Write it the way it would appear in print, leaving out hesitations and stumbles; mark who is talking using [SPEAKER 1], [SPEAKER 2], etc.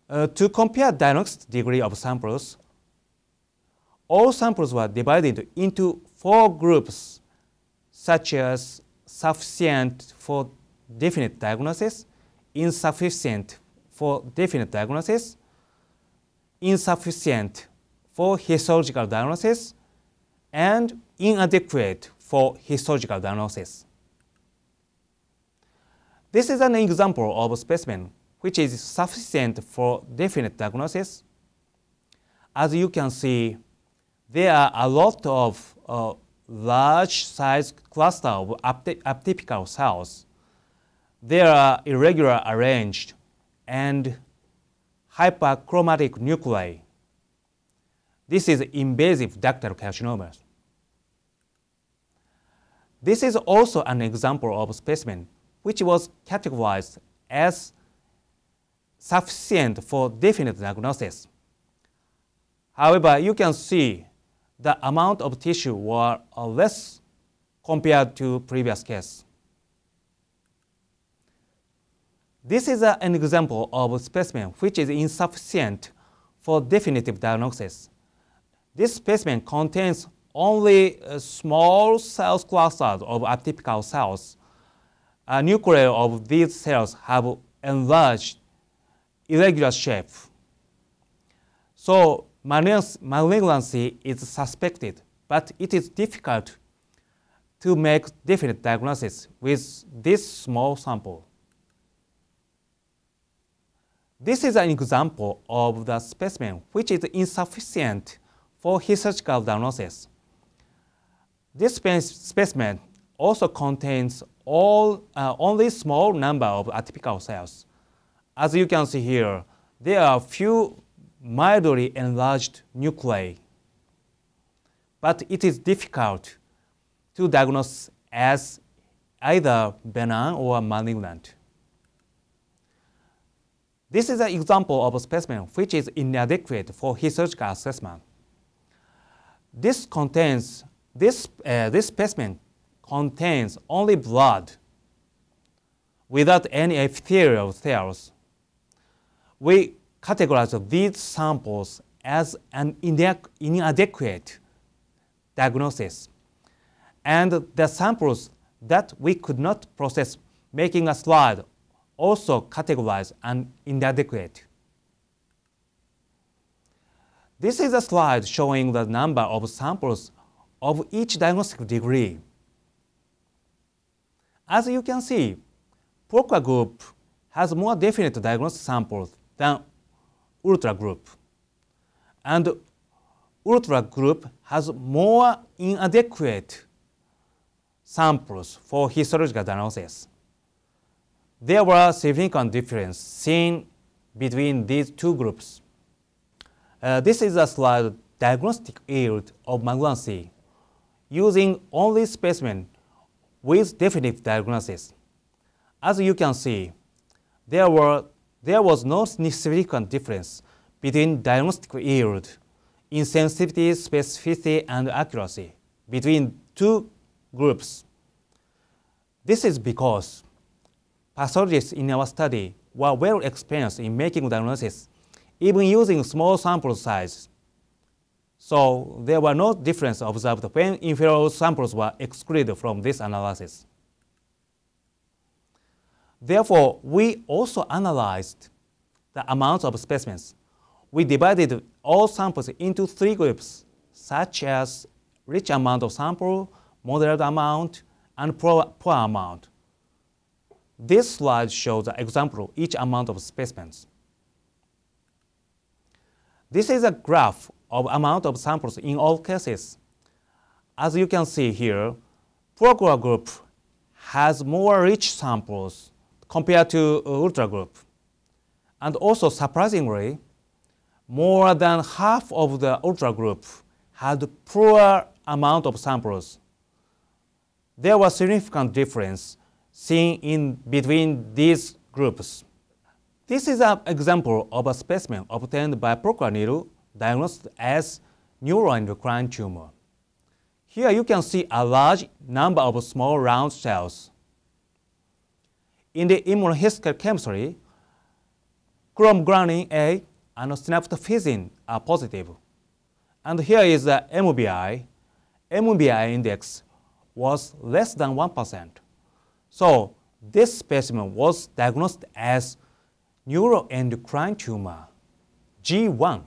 [SPEAKER 1] To compare diagnostic degree of samples, all samples were divided into 4 groups, such as sufficient for definite diagnosis, insufficient for definite diagnosis, insufficient for histological diagnosis, and inadequate for histological diagnosis. This is an example of a specimen which is sufficient for definite diagnosis. As you can see, there are a lot of large-sized cluster of atypical cells. They are irregular arranged and hyperchromatic nuclei. This is invasive ductal carcinoma. This is also an example of a specimen which was categorized as sufficient for definite diagnosis. However, you can see the amount of tissue were less compared to previous case. This is an example of a specimen which is insufficient for definitive diagnosis. This specimen contains only small cell clusters of atypical cells. Nuclei of these cells have enlarged, irregular shape. So malignancy is suspected, but it is difficult to make definite diagnosis with this small sample. This is an example of the specimen which is insufficient for histological diagnosis. This specimen also contains only small number of atypical cells. As you can see here, there are few mildly enlarged nuclei, but it is difficult to diagnose as either benign or malignant. This is an example of a specimen which is inadequate for histological assessment. This specimen contains only blood without any epithelial cells. We categorize these samples as an inadequate diagnosis, and the samples that we could not process making a slide also categorized as inadequate. This is a slide showing the number of samples of each diagnostic degree. As you can see, ProCore group has more definite diagnostic samples than Ultra group, and Ultra group has more inadequate samples for histological diagnosis. There were significant differences seen between these two groups. This is a slide diagnostic yield of malignancy using only specimen with definitive diagnosis. As you can see, there was no significant difference between diagnostic yield in sensitivity, specificity, and accuracy between two groups. This is because pathologists in our study were well experienced in making diagnosis, even using small sample size. So there were no difference observed when inferior samples were excluded from this analysis. Therefore, we also analyzed the amounts of specimens. We divided all samples into 3 groups, such as rich amount of sample, moderate amount, and poor amount. This slide shows the example of each amount of specimens. This is a graph of amount of samples in all cases. As you can see here, ProCore group has more rich samples compared to Ultra group. And also surprisingly, more than half of the Ultra group had poor amount of samples. There was significant difference seen in between these groups. This is an example of a specimen obtained by ProCore needle diagnosed as neuroendocrine tumor. Here you can see a large number of small round cells. In the immunohistochemistry, chromogranin A and synaptophysin are positive. And here is the MBI. MBI index was less than 1%. So this specimen was diagnosed as neuroendocrine tumor, G1.